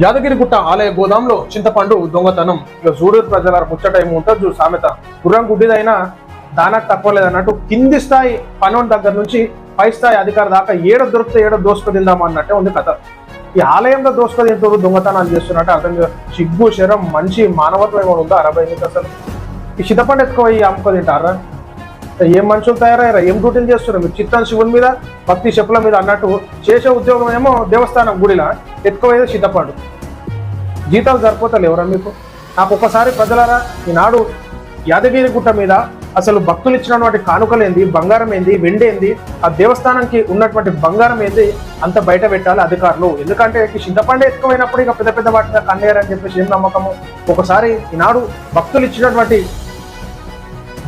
యాదగిరిగుట్ట ఆలయ గోదాంలో చింతపండు దొంగతనం. ఇక చూడూరు ప్రజల ముచ్చట ఏమి ఉంటుంది చూ సామెత. గుర్రం గుడ్డిదైనా దానికి తక్కువ లేదన్నట్టు కింది స్థాయి పనోన్ దగ్గర నుంచి పై స్థాయి అధికారి దాకా ఏడ దొరికితే ఏడ దోసుకు తిందామా అన్నట్టే ఉంది కథ. ఈ ఆలయంలో దోసుకు తింటారు, దొంగతనాలు చేస్తున్నట్టు అర్థం కాదు. సిగ్గు శరం మంచి మానవత్వం ఏమైనా ఉందా అరవై అసలు? ఈ చింతపండు ఎత్తుకోయి అమ్ముకో తింటారా? ఏం మనుషులు తయారయ్యారా? ఏం డ్యూటీలు చేస్తున్నారు మీరు? చిత్తం శివుని మీద భక్తి చెప్పుల మీద అన్నట్టు చేసే ఉద్యోగం ఏమో దేవస్థానం గుడిలా, ఎత్తుకోయేది చింతపండు. జీతాలు సరిపోతారు ఎవరా మీకు? నాకు ఒక్కసారి ప్రజలారా, ఈనాడు యాదగిరిగుట్ట మీద అసలు భక్తులు ఇచ్చినటువంటి కానుకలేంది, బంగారం ఏంది, వెండేంది, ఆ దేవస్థానానికి ఉన్నటువంటి బంగారం ఏంది అంత బయట పెట్టాలి అధికారులు. ఎందుకంటే చింతపండు ఎత్తుకుపోయినప్పుడు ఇక పెద్ద పెద్ద వాటిగా కన్నేరని చెప్పేసి ఏం నమ్మకము? ఒకసారి ఈనాడు భక్తులు ఇచ్చినటువంటి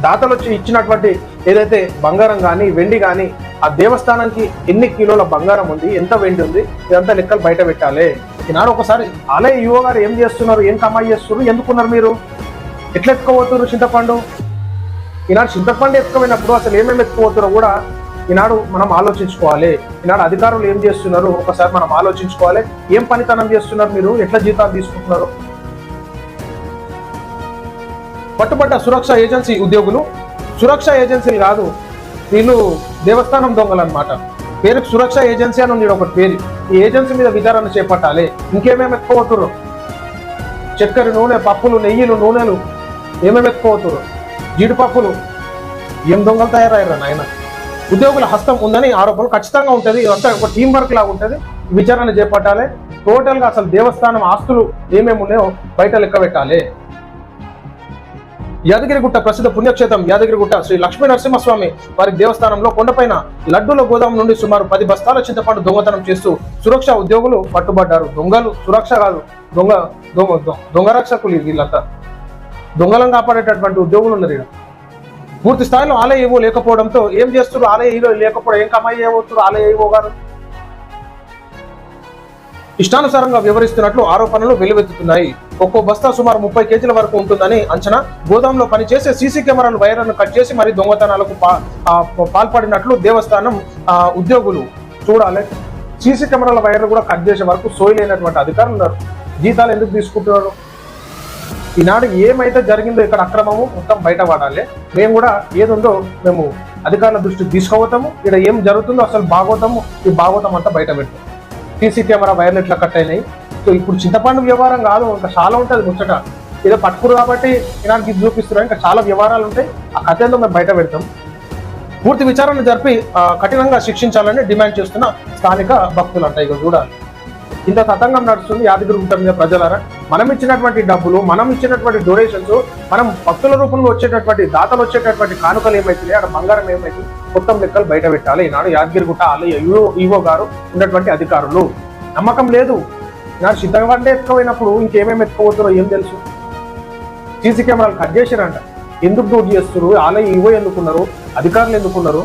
దాతలు వచ్చి ఇచ్చినటువంటి ఏదైతే బంగారం కానీ వెండి కానీ ఆ దేవస్థానానికి ఎన్ని కిలోల బంగారం ఉంది, ఎంత వెండి ఉంది, ఇదంతా లెక్కలు బయట పెట్టాలి. ఈనాడు ఒకసారి ఆలయ యువ గారు ఏం చేస్తున్నారు, ఏం కమాయి చేస్తున్నారు, ఎందుకున్నారు మీరు, ఎట్లా ఎత్తుకోబోతున్నారు చింతపండు? ఈనాడు చింతపండు ఎత్తుకోపోయినప్పుడు అసలు ఏమేమి ఎత్తుకోబోతున్నారో కూడా ఈనాడు మనం ఆలోచించుకోవాలి. ఈనాడు అధికారులు ఏం చేస్తున్నారు ఒకసారి మనం ఆలోచించుకోవాలి. ఏం పనితనం చేస్తున్నారు మీరు, ఎట్లా జీతాలు తీసుకుంటున్నారు? పట్టుబడ్డ సురక్ష ఏజెన్సీ ఉద్యోగులు. సురక్ష ఏజెన్సీలు కాదు, వీళ్ళు దేవస్థానం దొంగలు అనమాట. పేరుకు సురక్ష ఏజెన్సీ అని ఉంది ఒకటి పేరు. ఈ ఏజెన్సీ మీద విచారణ చేపట్టాలి. ఇంకేమేమి ఎత్తుకోబోతున్నారు? చక్కెర, నూనె, పప్పులు, నెయ్యిలు, నూనెలు ఏమేమి ఎత్తుకోబోతున్నారు? జీడిపప్పులు. ఏం దొంగలు తయారయ్యారా నాయన? ఉద్యోగుల హస్తం ఉందని ఆరోపణలు ఖచ్చితంగా ఉంటుంది. ఇదంతా ఒక టీం వర్క్ లాగా ఉంటుంది. విచారణ చేపట్టాలి. టోటల్గా అసలు దేవస్థానం ఆస్తులు ఏమేమి ఉన్నాయో బయట లెక్క పెట్టాలి. యాదగిరిగుట్ట ప్రసిద్ధ పుణ్యక్షేత్రం యాదగిరిగుట్ట శ్రీ లక్ష్మీ నరసింహస్వామి వారి దేవస్థానంలో కొండపైన లడ్డూల గోదాం నుండి సుమారు 10 బస్తాల చింతపండు దొంగతనం చేస్తూ సురక్ష ఉద్యోగులు పట్టుబడ్డారు. దొంగలు, సురక్ష కాదు, దొంగ రక్షకులు వీళ్ళంతా. దొంగలను కాపాడేటటువంటి ఉద్యోగులు ఉన్నారు ఇక్కడ. పూర్తి స్థాయిలో ఆలయ ఏవో లేకపోవడంతో ఏం చేస్తారు? ఆలయ ఈలో లేకపోవడం ఏం కమాయి చేయబోతున్నారు ఆలయ ఏవో గారు? ఇష్టానుసారంగా వ్యవహరిస్తున్నట్లు ఆరోపణలు వెలువెత్తుతున్నాయి. ఒక్కో బస్తా సుమారు 30 కేజీల వరకు ఉంటుందని అంచనా. గోదాంలో పనిచేసే సీసీ కెమెరాలు వైర్లను కట్ చేసి మరి దొంగతనాలకు పాల్పడినట్లు దేవస్థానం ఉద్యోగులు చూడాలి. సీసీ కెమెరాల వైర్లు కూడా కట్ చేసే వరకు సోయలేనటువంటి అధికారులు ఉన్నారు. జీతాలు ఎందుకు తీసుకుంటున్నారు? ఈనాడు ఏమైతే జరిగిందో ఇక్కడ అక్రమము మొత్తం బయట పడాలి. మేము కూడా ఏదుందో మేము అధికారుల దృష్టికి తీసుకుపోతాము. ఇక్కడ ఏం జరుగుతుందో అసలు భాగవతము, ఈ భాగవతం అంతా బయట పెడతాం. సీసీ కెమెరా వైర్లు ఎట్లా కట్ అయినాయి. సో ఇప్పుడు చింతపండు వ్యవహారం కాదు, ఇంకా చాలా ఉంటుంది ముచ్చట. ఏదో పట్టుకురు కాబట్టి ఈనాటికి ఇది చూపిస్తున్నారు, ఇంకా చాలా వ్యవహారాలు ఉంటాయి. ఆ కథ ఏందో మేము బయట పెడతాం. పూర్తి విచారణ జరిపి కఠినంగా శిక్షించాలని డిమాండ్ చేస్తున్న స్థానిక భక్తులు అంట. ఇక చూడాలి, ఇంత తతంగం నడుస్తుంది యాదగిరిగుట్ట మీద ప్రజలారా. మనం ఇచ్చినటువంటి డబ్బులు, మనం ఇచ్చినటువంటి డొనేషన్స్, మనం భక్తుల రూపంలో వచ్చేటటువంటి దాతలు వచ్చేటటువంటి కానుకలు ఏమైతున్నాయి, అక్కడ బంగారం ఏమైతుంది, మొత్తం లెక్కలు బయట పెట్టాలి. ఈనాడు యాదగిరిగుట్ట ఆలయ ఈవో గారు ఉన్నటువంటి అధికారులు. నమ్మకం లేదు. ఈనాడు సిద్ధంగా ఎత్తుకోపోయినప్పుడు ఇంకేమేమి ఎత్తుకోబోతున్నారో ఏం తెలుసు? సీసీ కెమెరాలు కట్ చేశారంట. ఎందుకు డ్యూటీ చేస్తున్నారు? ఆలయ ఈవో ఎందుకున్నారు? అధికారులు ఎందుకున్నారు?